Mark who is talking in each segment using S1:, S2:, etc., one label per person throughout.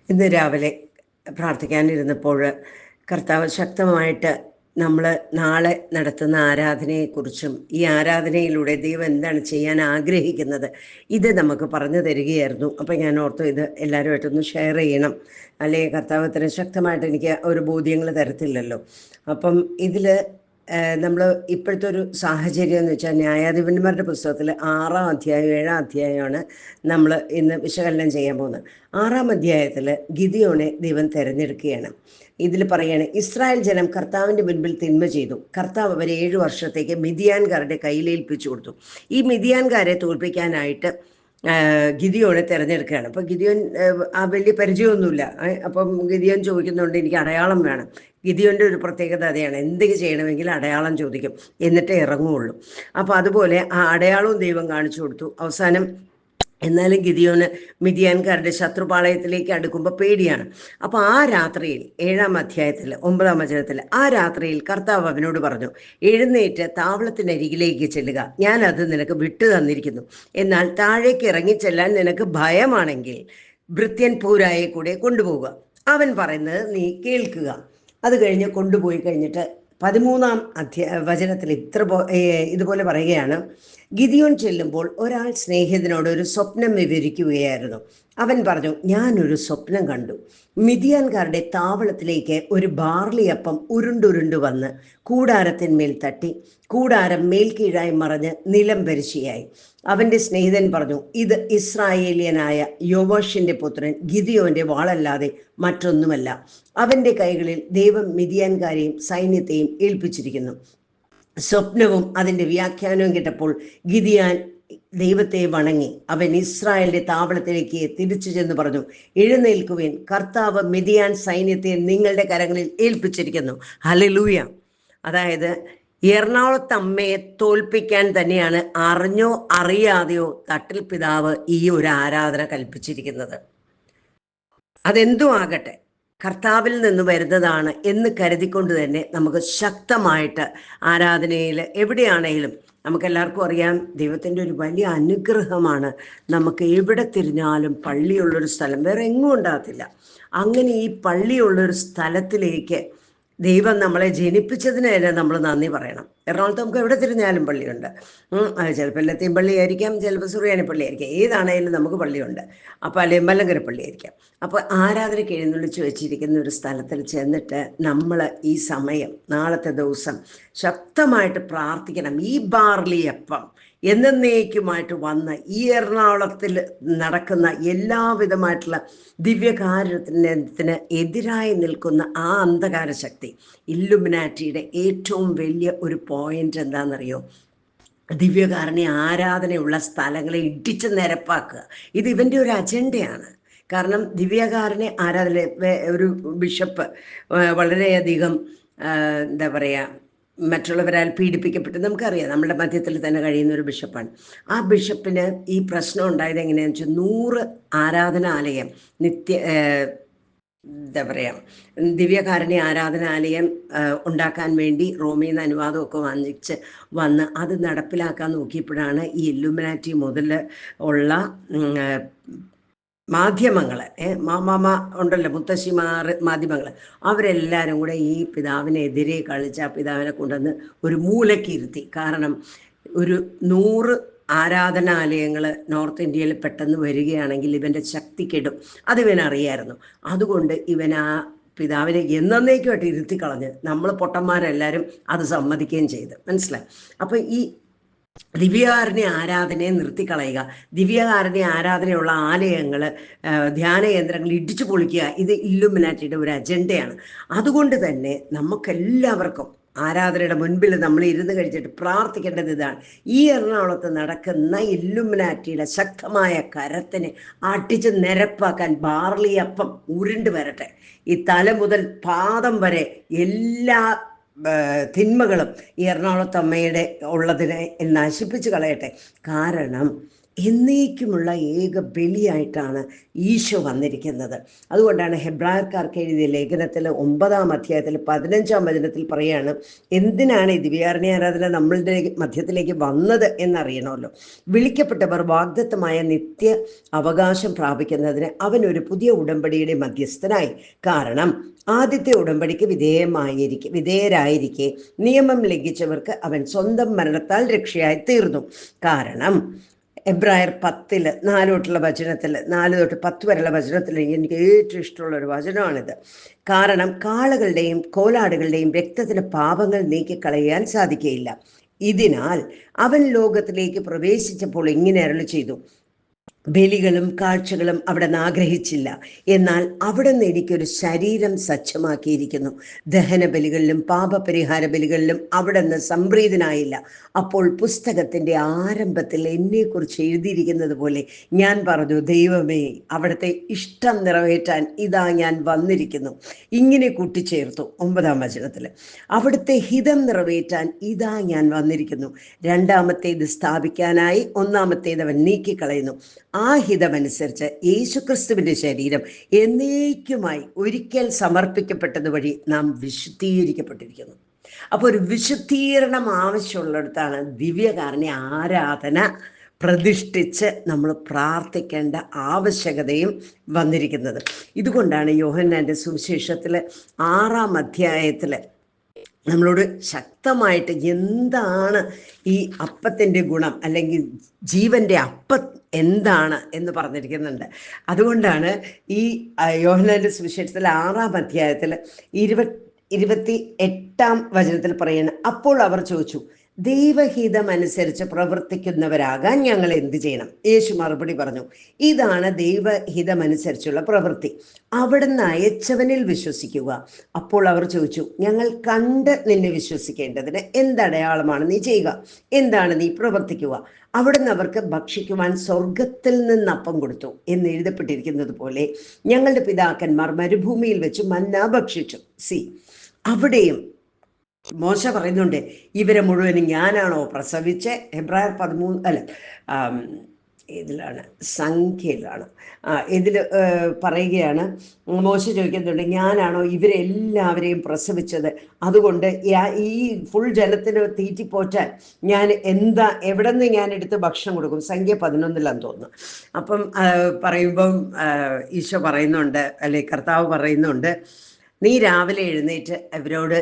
S1: ഇന്ന് രാവിലെ പ്രാർത്ഥിക്കാനിരുന്നപ്പോൾ കർത്താവ് ശക്തമായിട്ട് നമ്മൾ നാളെ നടത്തുന്ന ആരാധനയെക്കുറിച്ചും ഈ ആരാധനയിലൂടെ ദൈവം എന്താണ് ചെയ്യാൻ ആഗ്രഹിക്കുന്നത് ഇത് നമുക്ക് പറഞ്ഞു തരികയായിരുന്നു. അപ്പം ഞാൻ ഓർത്തു ഇത് എല്ലാവരുമായിട്ടൊന്ന് ഷെയർ ചെയ്യണം, അല്ലെങ്കിൽ കർത്താവ് ഇത്രയും ശക്തമായിട്ട് എനിക്ക് ഒരു ബോധ്യങ്ങൾ തരത്തില്ലല്ലോ. അപ്പം ഇതിൽ നമ്മൾ ഇപ്പോഴത്തെ ഒരു സാഹചര്യം എന്ന് വെച്ചാൽ ന്യായാധിപന്മാരുടെ പുസ്തകത്തിൽ 6-ാം അധ്യായം 7-ാം അധ്യായമാണ് നമ്മൾ ഇന്ന് വിശകലനം ചെയ്യാൻ പോകുന്നത്. 6-ാം അധ്യായത്തിൽ ഗിദിയോനെ ദൈവം തിരഞ്ഞെടുക്കുകയാണ്. ഇതിൽ പറയുകയാണ്, ഇസ്രായേൽ ജനം കർത്താവിൻ്റെ മുൻപിൽ തിന്മ ചെയ്തു. കർത്താവ് അവരെ 7 വർഷത്തേക്ക് മിദിയാൻകാരുടെ കയ്യിലേൽപ്പിച്ചു കൊടുത്തു. ഈ മിദിയാൻകാരെ തോൽപ്പിക്കാനായിട്ട് ഗിദിയോനെ തിരഞ്ഞെടുക്കുകയാണ്. അപ്പം ഗിദിയോൻ വലിയ പരിചയമൊന്നുമില്ല. അപ്പം ഗിദിയോൻ ചോദിക്കുന്നുണ്ട്, എനിക്ക് അടയാളം വേണം. ഗിദിയോൻ്റെ ഒരു പ്രത്യേകത അതെയാണ്, എന്തൊക്കെ ചെയ്യണമെങ്കിൽ അടയാളം ചോദിക്കും, എന്നിട്ടേ ഇറങ്ങുകയുള്ളൂ. അപ്പോൾ അതുപോലെ ആ അടയാളവും ദൈവം കാണിച്ചു കൊടുത്തു. അവസാനം എന്നാലും ഗിദിയോന് മിദിയാൻകാരുടെ ശത്രുപാളയത്തിലേക്ക് അടുക്കുമ്പോൾ പേടിയാണ്. അപ്പോൾ ആ രാത്രിയിൽ 7-ാം അധ്യായത്തിൽ 9-ാം വചനത്തിൽ ആ രാത്രിയിൽ കർത്താവ് അവനോട് പറഞ്ഞു, എഴുന്നേറ്റ് താവളത്തിനരികിലേക്ക് ചെല്ലുക, ഞാനത് നിനക്ക് വിട്ടു തന്നിരിക്കുന്നു. എന്നാൽ താഴേക്ക് ഇറങ്ങിച്ചെല്ലാൻ നിനക്ക് ഭയമാണെങ്കിൽ ഭൃത്യൻ പൂരായെ കൂടെ കൊണ്ടുപോവുക. അവൻ പറയുന്നത് നീ കേൾക്കുക. അത് കഴിഞ്ഞ് കൊണ്ടുപോയി കഴിഞ്ഞിട്ട് 13-ാം വചനത്തിൽ ഇതുപോലെ പറയുകയാണ്, ഗിദിയോൻ ചെല്ലുമ്പോൾ ഒരാൾ സ്നേഹിതനോട് ഒരു സ്വപ്നം വിവരിക്കുകയായിരുന്നു. അവൻ പറഞ്ഞു, ഞാനൊരു സ്വപ്നം കണ്ടു. മിദിയാൻകാരുടെ താവളത്തിലേക്ക് ഒരു ബാർലിയപ്പം ഉരുണ്ടുരുണ്ടു വന്ന് കൂടാരത്തിന്മേൽ തട്ടി കൂടാരം മേൽക്കീഴായി മറഞ്ഞ് നിലം പരിശിയായി. അവൻ്റെ സ്നേഹിതൻ പറഞ്ഞു, ഇത് ഇസ്രായേലിയനായ യോവാഷിൻ്റെ പുത്രൻ ഗിദിയോൻ്റെ വാളല്ലാതെ മറ്റൊന്നുമല്ല. അവൻ്റെ കൈകളിൽ ദൈവം മിദിയാൻകാരെയും സൈന്യത്തെയും ഏൽപ്പിച്ചിരിക്കുന്നു. സ്വപ്നവും അതിൻ്റെ വ്യാഖ്യാനവും കേട്ടപ്പോൾ ഗിദിയാൻ ദൈവത്തെ വണങ്ങി. അവൻ ഇസ്രായേലിന്റെ താവളത്തിലേക്ക് തിരിച്ചു ചെന്ന് പറഞ്ഞു, എഴുന്നേൽക്കുവിൻ, കർത്താവ് മിദിയാൻ സൈന്യത്തെ നിങ്ങളുടെ കരങ്ങളിൽ ഏൽപ്പിച്ചിരിക്കുന്നു. ഹല്ലേലൂയ. അതായത് എറണാകുളത്ത് അമ്മയെ തോൽപ്പിക്കാൻ തന്നെയാണ് അറിഞ്ഞോ അറിയാതെയോ തട്ടിൽ പിതാവ് ഈ ഒരു ആരാധന കൽപ്പിച്ചിരിക്കുന്നത്. അതെന്തും ആകട്ടെ, കർത്താവിൽ നിന്ന് വരുന്നതാണ് എന്ന് കരുതിക്കൊണ്ട് തന്നെ നമുക്ക് ശക്തമായിട്ട് ആരാധനയിൽ എവിടെയാണെങ്കിലും, നമുക്കെല്ലാവർക്കും അറിയാം ദൈവത്തിൻ്റെ ഒരു വലിയ അനുഗ്രഹമാണ് നമുക്ക് എവിടെ തിരിഞ്ഞാലും പള്ളിയുള്ളൊരു സ്ഥലം വേറെ എങ്ങും ഉണ്ടാകത്തില്ല. അങ്ങനെ ഈ പള്ളിയുള്ളൊരു സ്ഥലത്തിലേക്ക് ദൈവം നമ്മളെ ജനിപ്പിച്ചതിന് തന്നെ നമ്മൾ നന്ദി പറയണം. എറണാകുളത്ത് നമുക്ക് എവിടെ തിരിഞ്ഞാലും പള്ളിയുണ്ട്. ചിലപ്പോൾ ലത്തീൻ പള്ളിയായിരിക്കാം, ചിലപ്പോൾ സുറിയാനി പള്ളിയായിരിക്കാം, ഏതാണേലും നമുക്ക് പള്ളിയുണ്ട്. അപ്പോൾ അല്ലെങ്കിൽ മലങ്കര പള്ളിയായിരിക്കാം. അപ്പോൾ ആരാധനയ്ക്ക് എഴുന്നള്ളിച്ച് വെച്ചിരിക്കുന്ന ഒരു സ്ഥലത്തിൽ ചെന്നിട്ട് നമ്മൾ ഈ സമയം, നാളത്തെ ദിവസം ശക്തമായിട്ട് പ്രാർത്ഥിക്കണം. ഈ ബാർലിയപ്പം എന്നേക്കുമായിട്ട് വന്ന് ഈ എറണാകുളത്തിൽ നടക്കുന്ന എല്ലാവിധമായിട്ടുള്ള ദിവ്യകാര്യത്തിന് എതിരായി നിൽക്കുന്ന ആ അന്ധകാര ശക്തി, ഇല്ലുമിനാറ്റിയുടെ ഏറ്റവും വലിയ ഒരു പോയിന്റ് എന്താണെന്നറിയോ? ദിവ്യകാരുണ്യ ആരാധനയുള്ള സ്ഥലങ്ങളെ ഇടിച്ച് നിരപ്പാക്കുക. ഇത് ഇവൻ്റെ ഒരു അജണ്ടയാണ്. കാരണം ദിവ്യകാരുണ്യ ആരാധന, ഒരു ബിഷപ്പ് വളരെയധികം എന്താ പറയുക, മറ്റുള്ളവരാൽ പീഡിപ്പിക്കപ്പെട്ട്, നമുക്കറിയാം നമ്മുടെ മധ്യത്തിൽ തന്നെ കഴിയുന്ന ഒരു ബിഷപ്പാണ്. ആ ബിഷപ്പിന് ഈ പ്രശ്നം ഉണ്ടായത് എങ്ങനെയാണെന്ന് വെച്ചാൽ 100 ആരാധനാലയം എന്താ പറയുക, ദിവ്യകാരുണ്യ ആരാധനാലയം ഉണ്ടാക്കാൻ വേണ്ടി റോമിൽ നിന്ന് അനുവാദമൊക്കെ വാങ്ങിച്ച് വന്ന് അത് നടപ്പിലാക്കാൻ നോക്കിയപ്പോഴാണ് ഈ ഇല്ലുമിനാറ്റി മുതൽ ഉള്ള മാധ്യമങ്ങൾ, മാമാ ഉണ്ടല്ലോ, മുത്തശ്ശിമാർ മാധ്യമങ്ങൾ, അവരെല്ലാവരും കൂടെ ഈ പിതാവിനെതിരെ കളിച്ച് ആ പിതാവിനെ കൊണ്ടുവന്ന് ഒരു മൂലയ്ക്ക് ഇരുത്തി. കാരണം ഒരു 100 ആരാധനാലയങ്ങൾ നോർത്ത് ഇന്ത്യയിൽ പെട്ടെന്ന് വരികയാണെങ്കിൽ ഇവൻ്റെ ശക്തി കെടും. അതിവനറിയായിരുന്നു. അതുകൊണ്ട് ഇവൻ ആ പിതാവിനെ എന്നേക്കുമായിട്ട് ഇരുത്തിക്കളഞ്ഞ് നമ്മൾ പൊട്ടന്മാരെല്ലാവരും അത് സമ്മതിക്കുകയും ചെയ്ത്. മനസ്സിലായി? അപ്പോൾ ഈ ദിവ്യകാരുണ്യ ആരാധനയെ നിർത്തിക്കളയുക, ദിവ്യകാരുണ്യ ആരാധനയുള്ള ആലയങ്ങൾ, ധ്യാന കേന്ദ്രങ്ങൾ ഇടിച്ചു പൊളിക്കുക, ഇത് ഇല്ലുമിനാറ്റിയുടെ ഒരു അജണ്ടയാണ്. അതുകൊണ്ട് തന്നെ നമുക്കെല്ലാവർക്കും ആരാധനയുടെ മുൻപിൽ നമ്മൾ ഇരുന്ന് കഴിച്ചിട്ട് പ്രാർത്ഥിക്കേണ്ടത് ഇതാണ്. ഈ എറണാകുളത്ത് നടക്കുന്ന ഇല്ലുമിനാറ്റിയുടെ ശക്തമായ കരത്തിനെ അടിച്ച് നിരപ്പാക്കാൻ ബാർലിയപ്പം ഉരുണ്ട് വരട്ടെ. ഈ തല മുതൽ പാദം വരെ എല്ലാ തിന്മകളും ഈ എറണാകുളത്ത് അമ്മയുടെ ഉള്ളതിനെ നശിപ്പിച്ച് കളയട്ടെ. കാരണം എന്നേക്കുമുള്ള ഏക ബലിയായിട്ടാണ് ഈശോ വന്നിരിക്കുന്നത്. അതുകൊണ്ടാണ് ഹെബ്രായർക്കാർക്ക് എഴുതിയ ലേഖനത്തിൽ 9-ാം അധ്യായത്തിൽ 15-ാം വചനത്തിൽ പറയുകയാണ്, എന്തിനാണ് ഈ ദിവ്യാർണ്ണി ആരാധന നമ്മളുടെ മധ്യത്തിലേക്ക് വന്നത് എന്നറിയണമല്ലോ. വിളിക്കപ്പെട്ടവർ വാഗ്ദത്തമായ നിത്യ അവകാശം പ്രാപിക്കുന്നതിന് അവൻ ഒരു പുതിയ ഉടമ്പടിയുടെ മധ്യസ്ഥനായി. കാരണം ആദ്യത്തെ ഉടമ്പടിക്ക് വിധേയരായിരിക്കെ നിയമം ലംഘിച്ചവർക്ക് അവൻ സ്വന്തം മരണത്താൽ രക്ഷയായി തീർന്നു. കാരണം എബ്രായർ 10 4 തൊട്ടുള്ള വചനത്തിൽ, 4 തൊട്ട് 10 വരെയുള്ള വചനത്തിൽ എനിക്ക് ഏറ്റവും ഇഷ്ടമുള്ള ഒരു വചനമാണിത്. കാരണം കാളകളുടെയും കോലാടുകളുടെയും രക്തത്തിന് പാപങ്ങൾ നീക്കിക്കളയാൻ സാധിക്കുകയില്ല. ഇതിനാൽ അവൻ ലോകത്തിലേക്ക് പ്രവേശിച്ചപ്പോൾ ഇങ്ങനെ അരുളി ചെയ്തു, ബലികളും കാഴ്ചകളും അവിടെ നിന്ന് ആഗ്രഹിച്ചില്ല, എന്നാൽ അവിടെ നിന്ന് എനിക്കൊരു ശരീരം സജ്ജമാക്കിയിരിക്കുന്നു. ദഹന ബലികളിലും പാപപരിഹാര ബലികളിലും അവിടെ നിന്ന് സംപ്രീതനായില്ല. അപ്പോൾ പുസ്തകത്തിൻ്റെ ആരംഭത്തിൽ എന്നെക്കുറിച്ച് എഴുതിയിരിക്കുന്നത് പോലെ ഞാൻ പറഞ്ഞു, ദൈവമേ, അവിടുത്തെ ഇഷ്ടം നിറവേറ്റാൻ ഇതാ ഞാൻ വന്നിരിക്കുന്നു. ഇങ്ങനെ കൂട്ടിച്ചേർത്തു 9-ാം വചനത്തിൽ, അവിടുത്തെ ഹിതം നിറവേറ്റാൻ ഇതാ ഞാൻ വന്നിരിക്കുന്നു. രണ്ടാമത്തേത് സ്ഥാപിക്കാനായി ഒന്നാമത്തേത് അവൻ നീക്കിക്കളയുന്നു. ആ ഹിതമനുസരിച്ച് യേശുക്രിസ്തുവിൻ്റെ ശരീരം എന്നേക്കുമായി ഒരിക്കൽ സമർപ്പിക്കപ്പെട്ടത് വഴി നാം വിശുദ്ധീകരിക്കപ്പെട്ടിരിക്കുന്നു. അപ്പോൾ ഒരു വിശുദ്ധീകരണം ആവശ്യമുള്ളിടത്താണ് ദിവ്യകാരുണ്യ ആരാധന പ്രതിഷ്ഠിച്ച് നമ്മൾ പ്രാർത്ഥിക്കേണ്ട ആവശ്യകതയും വന്നിരിക്കുന്നത്. ഇതുകൊണ്ടാണ് യോഹന്നാൻ്റെ സുവിശേഷത്തിൽ 6-ാം അധ്യായത്തിൽ നമ്മളോട് ശക്തമായിട്ട് എന്താണ് ഈ അപ്പത്തിൻ്റെ ഗുണം, അല്ലെങ്കിൽ ജീവൻ്റെ അപ്പം എന്താണ് എന്ന് പറഞ്ഞിരിക്കുന്നുണ്ട്. അതുകൊണ്ടാണ് ഈ യോഹന്നാൻ്റെ സുവിശേഷത്തിൽ 6-ാം അധ്യായത്തിൽ 28-ാം വചനത്തിൽ പറയുന്നത്, അപ്പോൾ അവർ ചോദിച്ചു, ദൈവഹിതമനുസരിച്ച് പ്രവർത്തിക്കുന്നവരാകാൻ ഞങ്ങൾ എന്ത് ചെയ്യണം? യേശു മറുപടി പറഞ്ഞു, ഇതാണ് ദൈവഹിതമനുസരിച്ചുള്ള പ്രവൃത്തി, അവിടുന്ന് അയച്ചവനിൽ വിശ്വസിക്കുക. അപ്പോൾ അവർ ചോദിച്ചു, ഞങ്ങൾ കണ്ട് നിന്നെ വിശ്വസിക്കേണ്ടതിന് എന്തടയാളമാണ് നീ ചെയ്യുക? എന്താണ് നീ പ്രവർത്തിക്കുക? അവിടുന്ന് അവർക്ക് ഭക്ഷിക്കുവാൻ സ്വർഗത്തിൽ നിന്ന് അപ്പം കൊടുത്തു എന്ന് എഴുതപ്പെട്ടിരിക്കുന്നത് പോലെ ഞങ്ങളുടെ പിതാക്കന്മാർ മരുഭൂമിയിൽ വെച്ച് മന്ന ഭക്ഷിച്ചു. അവിടെയും മോശ പറയുന്നുണ്ട്, ഇവരെ മുഴുവനും ഞാനാണോ പ്രസവിച്ച്? എബ്രായർ 13 ഇതിലാണ്, സംഖ്യയിലാണ്, ഇതിൽ പറയുകയാണ്, മോശ ചോദിക്കുന്നുണ്ട്, ഞാനാണോ ഇവരെല്ലാവരെയും പ്രസവിച്ചത്? അതുകൊണ്ട് ഈ ഫുൾ ജനത്തിന് തീറ്റിപ്പോറ്റാൻ ഞാൻ എവിടെ നിന്ന് ഞാൻ എടുത്ത് ഭക്ഷണം കൊടുക്കും? സംഖ്യ 11 തോന്നുന്നു. അപ്പം പറയുമ്പം ഈശോ പറയുന്നുണ്ട്, അല്ലെ കർത്താവ് പറയുന്നുണ്ട്, നീ രാവിലെ എഴുന്നേറ്റ് അവരോട്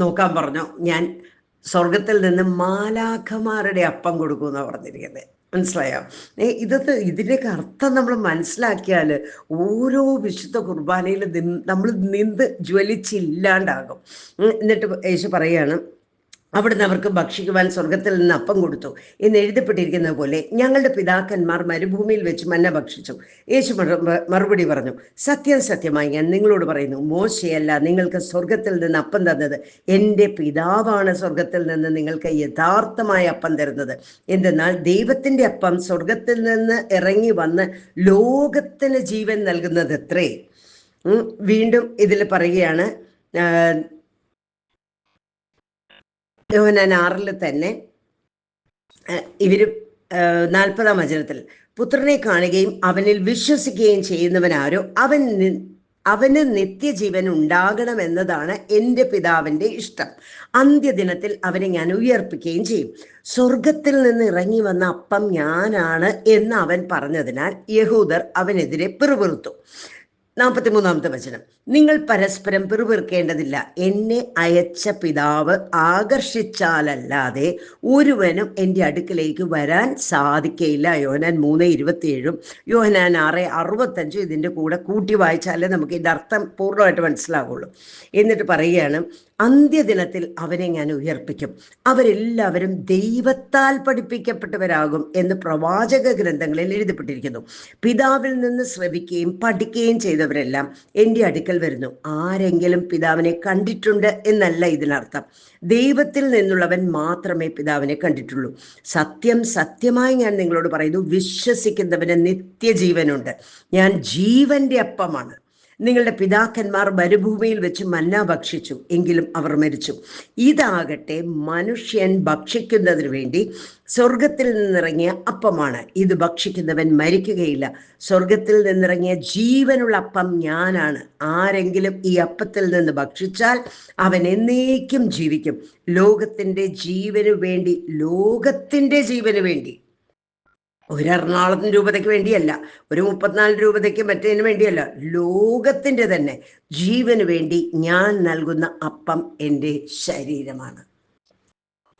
S1: നോക്കാൻ പറഞ്ഞു, ഞാൻ സ്വർഗത്തിൽ നിന്ന് മാലാഖമാരുടെ അപ്പം കൊടുക്കുമെന്നാണ് പറഞ്ഞിരിക്കുന്നത്. മനസ്സിലായോ? ഇതിൻ്റെയൊക്കെ അർത്ഥം നമ്മൾ മനസ്സിലാക്കിയാൽ ഓരോ വിശുദ്ധ കുർബാനയിലും നമ്മൾ നിന്ന് ജ്വലിച്ചില്ലാണ്ടാകും. എന്നിട്ട് യേശു പറയുകയാണ്, അവിടുന്ന് അവർക്ക് ഭക്ഷിക്കുവാൻ സ്വർഗത്തിൽ നിന്ന് അപ്പം കൊടുത്തു എന്ന് എഴുതപ്പെട്ടിരിക്കുന്നത് പോലെ ഞങ്ങളുടെ പിതാക്കന്മാർ മരുഭൂമിയിൽ വെച്ച് മന്ന ഭക്ഷിച്ചു. യേശു മറുപടി പറഞ്ഞു, സത്യം സത്യമായി ഞാൻ നിങ്ങളോട് പറയുന്നു, മോശയല്ല നിങ്ങൾക്ക് സ്വർഗത്തിൽ നിന്ന് അപ്പം തന്നത്, എൻ്റെ പിതാവാണ് സ്വർഗത്തിൽ നിന്ന് നിങ്ങൾക്ക് യഥാർത്ഥമായ അപ്പം തരുന്നത്. എന്തെന്നാൽ ദൈവത്തിൻ്റെ അപ്പം സ്വർഗത്തിൽ നിന്ന് ഇറങ്ങി വന്ന് ലോകത്തിന് ജീവൻ നൽകുന്നത് എത്രേ. വീണ്ടും ഇതിൽ പറയുകയാണ്, യോഹന്നാൻ 6 തന്നെ ഇവർ 40-ാം വചനത്തിൽ, പുത്രനെ കാണുകയും അവനിൽ വിശ്വസിക്കുകയും ചെയ്യുന്നവനാരോ അവന് നിത്യജീവൻ ഉണ്ടാകണമെന്നതാണ് എൻ്റെ പിതാവിൻ്റെ ഇഷ്ടം. അന്ത്യദിനത്തിൽ അവനെ ഞാൻ ഉയർപ്പിക്കുകയും ചെയ്യും. സ്വർഗത്തിൽ നിന്ന് ഇറങ്ങി വന്ന അപ്പം ഞാനാണ് എന്ന് അവൻ പറഞ്ഞതിനാൽ യഹൂദർ അവനെതിരെ പിറുപിറുത്തു. 43-ാമത്തെ വചനം, നിങ്ങൾ പരസ്പരം പിറുപിറുക്കേണ്ടതില്ല, എന്നെ അയച്ച പിതാവ് ആകർഷിച്ചാലല്ലാതെ ഒരുവനും എൻ്റെ അടുക്കിലേക്ക് വരാൻ സാധിക്കയില്ല. യോഹന്നാൻ 3:27 യോഹന്നാൻ 6:65 ഇതിൻ്റെ കൂടെ കൂട്ടി വായിച്ചാലേ നമുക്ക് ഇതിൻ്റെ അർത്ഥം പൂർണ്ണമായിട്ട് മനസ്സിലാകുള്ളൂ. എന്നിട്ട് പറയുകയാണ്, അന്ത്യദിനത്തിൽ അവനെ ഞാൻ ഉയർപ്പിക്കും, അവരെല്ലാവരും ദൈവത്താൽ പഠിപ്പിക്കപ്പെട്ടവരാകും എന്ന് പ്രവാചക ഗ്രന്ഥങ്ങളിൽ എഴുതപ്പെട്ടിരിക്കുന്നു. പിതാവിൽ നിന്ന് ശ്രവിക്കുകയും പഠിക്കുകയും ചെയ്തവരെല്ലാം എൻ്റെ അടുക്കൽ വരുന്നു. ആരെങ്കിലും പിതാവിനെ കണ്ടിട്ടുണ്ട് എന്നല്ല ഇതിനർത്ഥം. ദൈവത്തിൽ നിന്നുള്ളവൻ മാത്രമേ പിതാവിനെ കണ്ടിട്ടുള്ളൂ. സത്യം സത്യമായി ഞാൻ നിങ്ങളോട് പറയുന്നു, വിശ്വസിക്കുന്നവന് നിത്യജീവനുണ്ട്. ഞാൻ ജീവന്റെ അപ്പമാണ്. നിങ്ങളുടെ പിതാക്കന്മാർ മരുഭൂമിയിൽ വെച്ച് മന്ന ഭക്ഷിച്ചു, എങ്കിലും അവർ മരിച്ചു. ഇതാകട്ടെ മനുഷ്യൻ ഭക്ഷിക്കുന്നതിന് വേണ്ടി സ്വർഗത്തിൽ നിന്നിറങ്ങിയ അപ്പമാണ്. ഇത് ഭക്ഷിക്കുന്നവൻ മരിക്കുകയില്ല. സ്വർഗത്തിൽ നിന്നിറങ്ങിയ ജീവനുള്ള അപ്പം ഞാനാണ്. ആരെങ്കിലും ഈ അപ്പത്തിൽ നിന്ന് ഭക്ഷിച്ചാൽ അവൻ എന്നേക്കും ജീവിക്കും. ലോകത്തിൻ്റെ ജീവന് വേണ്ടി, ലോകത്തിൻ്റെ ജീവന് വേണ്ടി, ഒരു എറണാകുളത്തിന് രൂപതയ്ക്ക് വേണ്ടിയല്ല, ഒരു 34 രൂപതയ്ക്ക് മറ്റേതിന് വേണ്ടിയല്ല, ലോകത്തിൻ്റെ തന്നെ ജീവന് വേണ്ടി ഞാൻ നൽകുന്ന അപ്പം എൻ്റെ ശരീരമാണ്.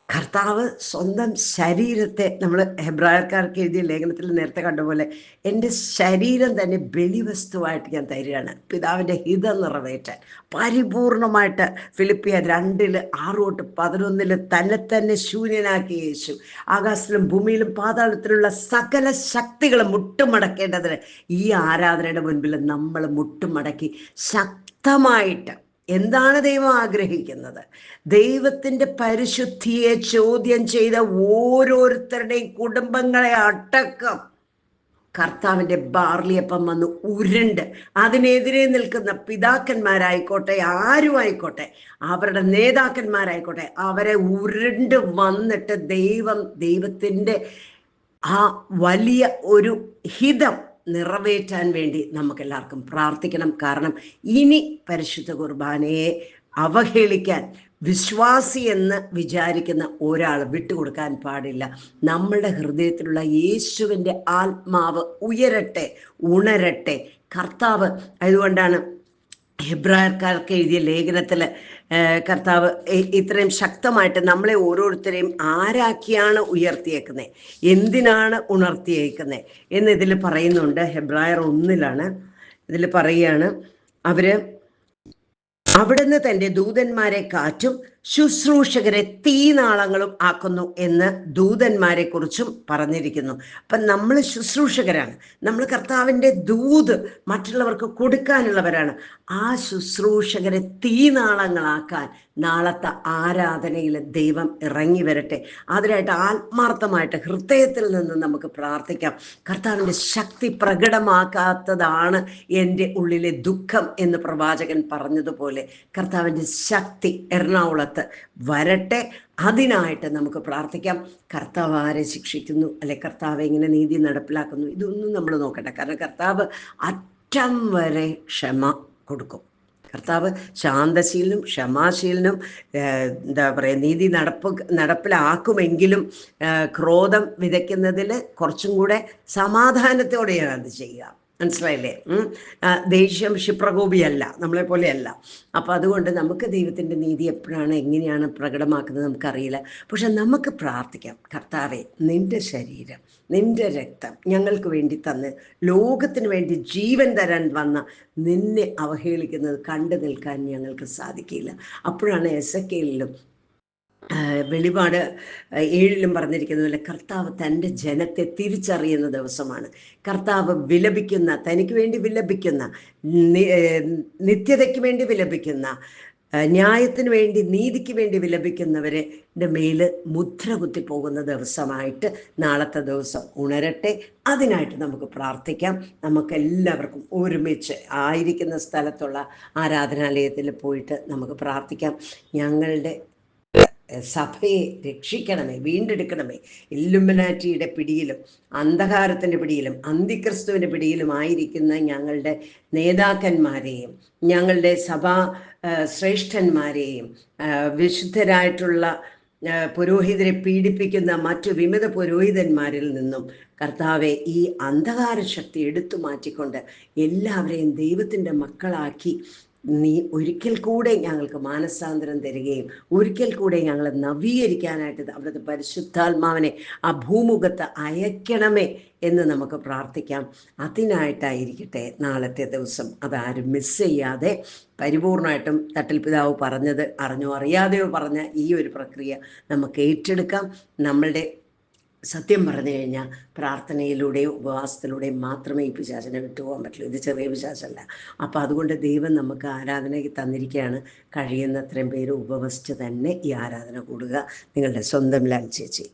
S1: കർത്താവ് സ്വന്തം ശരീരത്തെ, നമ്മൾ ഹെബ്രായർക്കാർക്ക് എഴുതിയ ലേഖനത്തിൽ നേരത്തെ കണ്ടപോലെ, എൻ്റെ ശരീരം തന്നെ ബലിവസ്തുവായിട്ട് ഞാൻ തരികയാണ് പിതാവിൻ്റെ ഹിതം നിറവേറ്റാൻ. പരിപൂർണമായിട്ട് ഫിലിപ്പിയർ 2:6-11 തന്നെ ശൂന്യനാക്കിയ യേശു ആകാശത്തിലും ഭൂമിയിലും പാതാളത്തിലുള്ള സകല ശക്തികളും മുട്ടുമടക്കേണ്ടതിന് ഈ ആരാധനയുടെ മുൻപിൽ നമ്മൾ മുട്ടുമടക്കി ശക്തമായിട്ട്, എന്താണ് ദൈവം ആഗ്രഹിക്കുന്നത്? ദൈവത്തിൻ്റെ പരിശുദ്ധിയെ ചോദ്യം ചെയ്ത ഓരോരുത്തരുടെയും കുടുംബങ്ങളെ അടക്കം കർത്താവിൻ്റെ ബാർലിയപ്പം വന്ന് ഉരുണ്ട്, അതിനെതിരെ നിൽക്കുന്ന പിതാക്കന്മാരായിക്കോട്ടെ, ആരുമായിക്കോട്ടെ, അവരുടെ നേതാക്കന്മാരായിക്കോട്ടെ, അവരെ ഉരുണ്ട് വന്നിട്ട് ദൈവത്തിൻ്റെ ആ വലിയ ഒരു ഹിതം നിറവേറ്റാൻ വേണ്ടി നമുക്കെല്ലാവർക്കും പ്രാർത്ഥിക്കണം. കാരണം ഇനി പരിശുദ്ധ കുർബാനയെ അവഹേളിക്കാൻ വിശ്വാസി എന്ന് വിചാരിക്കുന്ന ഒരാൾ വിട്ടുകൊടുക്കാൻ പാടില്ല. നമ്മളുടെ ഹൃദയത്തിലുള്ള യേശുവിൻ്റെ ആത്മാവ് ഉയരട്ടെ, ഉണരട്ടെ. കർത്താവ്, അതുകൊണ്ടാണ് ഹെബ്രായർക്കാർക്ക് എഴുതിയ ലേഖനത്തിൽ കർത്താവ് ഇത്രയും ശക്തമായിട്ട് നമ്മളെ ഓരോരുത്തരെയും ആരാക്കിയാണ് ഉയർത്തിയേക്കുന്നത്, എന്തിനാണ് ഉണർത്തിയേക്കുന്നത് എന്ന് ഇതിൽ പറയുന്നുണ്ട്. ഹെബ്രായർ 1 ഇതിൽ പറയുകയാണ്, അവിടുന്ന് തൻ്റെ ദൂതന്മാരെ കാറ്റും ശുശ്രൂഷകരെ തീനാളങ്ങളും ആക്കുന്നു എന്ന് ദൂതന്മാരെ കുറിച്ചും പറഞ്ഞിരിക്കുന്നു. അപ്പം നമ്മൾ ശുശ്രൂഷകരാണ്, നമ്മൾ കർത്താവിൻ്റെ ദൂത് മറ്റുള്ളവർക്ക് കൊടുക്കാനുള്ളവരാണ്. ആ ശുശ്രൂഷകരെ തീനാളങ്ങളാക്കാൻ നാളത്തെ ആരാധനയിൽ ദൈവം ഇറങ്ങി വരട്ടെ. അതിനായിട്ട് ആത്മാർത്ഥമായിട്ട് ഹൃദയത്തിൽ നിന്ന് നമുക്ക് പ്രാർത്ഥിക്കാം. കർത്താവിൻ്റെ ശക്തി പ്രകടമാക്കാത്തതാണ് എൻ്റെ ഉള്ളിലെ ദുഃഖം എന്ന് പ്രവാചകൻ പറഞ്ഞതുപോലെ കർത്താവിൻ്റെ ശക്തി എറണാകുളത്ത് വരട്ടെ. അതിനായിട്ട് നമുക്ക് പ്രാർത്ഥിക്കാം. കർത്താവ് ആരെ ശിക്ഷിക്കുന്നു, അല്ലെ കർത്താവ് എങ്ങനെ നീതി നടപ്പിലാക്കുന്നു, ഇതൊന്നും നമ്മൾ നോക്കട്ടെ. കാരണം കർത്താവ് അറ്റം വരെ ക്ഷമ കൊടുക്കും. കർത്താവ് ശാന്തശീലനും ക്ഷമാശീലനും എന്താ പറയുക, നീതി നടപ്പിലാക്കുമെങ്കിലും ക്രോധം വിതയ്ക്കുന്നതിൽ കുറച്ചും കൂടെ സമാധാനത്തോടെയാണ് അത് ചെയ്യുക. മനസ്സിലായില്ലേ? ദേഷ്യം ക്ഷിപ്രകോപിയല്ല, നമ്മളെ പോലെയല്ല. അപ്പം അതുകൊണ്ട് നമുക്ക് ദൈവത്തിൻ്റെ നീതി എപ്പോഴാണ്, എങ്ങനെയാണ് പ്രകടമാക്കുന്നത് നമുക്കറിയില്ല. പക്ഷെ നമുക്ക് പ്രാർത്ഥിക്കാം, കർത്താവേ, നിൻ്റെ ശരീരം, നിൻ്റെ രക്തം ഞങ്ങൾക്ക് വേണ്ടി തന്ന് ലോകത്തിന് വേണ്ടി ജീവൻ തരാൻ വന്ന നിന്നെ അവഹേളിക്കുന്നത് കണ്ടു നിൽക്കാൻ ഞങ്ങൾക്ക് സാധിക്കില്ല. അപ്പോഴാണ് എസെക്കിയേലിലും വെളിപാട് 7 പറഞ്ഞിരിക്കുന്നത് പോലെ കർത്താവ് തൻ്റെ ജനത്തെ തിരിച്ചറിയുന്ന ദിവസമാണ്. കർത്താവ് വിലപിക്കുന്ന, തനിക്ക് വേണ്ടി വിലപിക്കുന്ന, നിത്യതയ്ക്ക് വേണ്ടി വിലപിക്കുന്ന, ന്യായത്തിന് വേണ്ടി, നീതിക്ക് വേണ്ടി വിലപിക്കുന്നവരെ മേൽ മുദ്ര കുത്തിപ്പോകുന്ന ദിവസമായിട്ട് നാളത്തെ ദിവസം ഉണരട്ടെ. അതിനായിട്ട് നമുക്ക് പ്രാർത്ഥിക്കാം. നമുക്കെല്ലാവർക്കും ഒരുമിച്ച് ആയിരിക്കുന്ന സ്ഥലത്തുള്ള ആരാധനാലയത്തിൽ പോയിട്ട് നമുക്ക് പ്രാർത്ഥിക്കാം. ഞങ്ങളുടെ സഭയെ രക്ഷിക്കണമേ, വീണ്ടെടുക്കണമേ. ഇല്ലുമിനാറ്റിയുടെ പിടിയിലും അന്ധകാരത്തിൻ്റെ പിടിയിലും അന്തിക്രിസ്തുവിൻ്റെ പിടിയിലുമായിരിക്കുന്ന ഞങ്ങളുടെ നേതാക്കന്മാരെയും ഞങ്ങളുടെ സഭാ ശ്രേഷ്ഠന്മാരെയും വിശുദ്ധരായിട്ടുള്ള പുരോഹിതരെ പീഡിപ്പിക്കുന്ന മറ്റു വിമത പുരോഹിതന്മാരിൽ നിന്നും കർത്താവെ ഈ അന്ധകാര ശക്തി എടുത്തു മാറ്റിക്കൊണ്ട് എല്ലാവരെയും ദൈവത്തിൻ്റെ മക്കളാക്കി നീ ഒരിക്കൽ കൂടെ ഞങ്ങൾക്ക് മാനസാന്തരം തരികയും ഒരിക്കൽ കൂടെ ഞങ്ങളെ നവീകരിക്കാനായിട്ട് അവിടുത്തെ പരിശുദ്ധാത്മാവിനെ ആ ഭൂമുഖത്ത് അയക്കണമേ എന്ന് നമുക്ക് പ്രാർത്ഥിക്കാം. അതിനായിട്ടായിരിക്കട്ടെ നാളത്തെ ദിവസം. അതാരും മിസ് ചെയ്യാതെ പരിപൂർണമായിട്ടും തട്ടിൽ പിതാവ് പറഞ്ഞത് അറിഞ്ഞോ അറിയാതെയോ പറഞ്ഞ ഈ ഒരു പ്രക്രിയ നമുക്ക് ഏറ്റെടുക്കാം. നമ്മളുടെ സത്യം പറഞ്ഞു കഴിഞ്ഞാൽ പ്രാർത്ഥനയിലൂടെയും ഉപവാസത്തിലൂടെയും മാത്രമേ ഈ പിശാചിനെ വിട്ടുപോകാൻ പറ്റുള്ളൂ. ഇത് ചെറിയ പിശാചല്ല. അപ്പോൾ അതുകൊണ്ട് ദൈവം നമുക്ക് ആരാധനയ്ക്ക് തന്നിരിക്കുകയാണ്. കഴിയുന്നത്രയും പേര് ഉപവസിച്ച് തന്നെ ഈ ആരാധന കൂടുക. നിങ്ങളുടെ സ്വന്തം ലാൽ ചേച്ചി.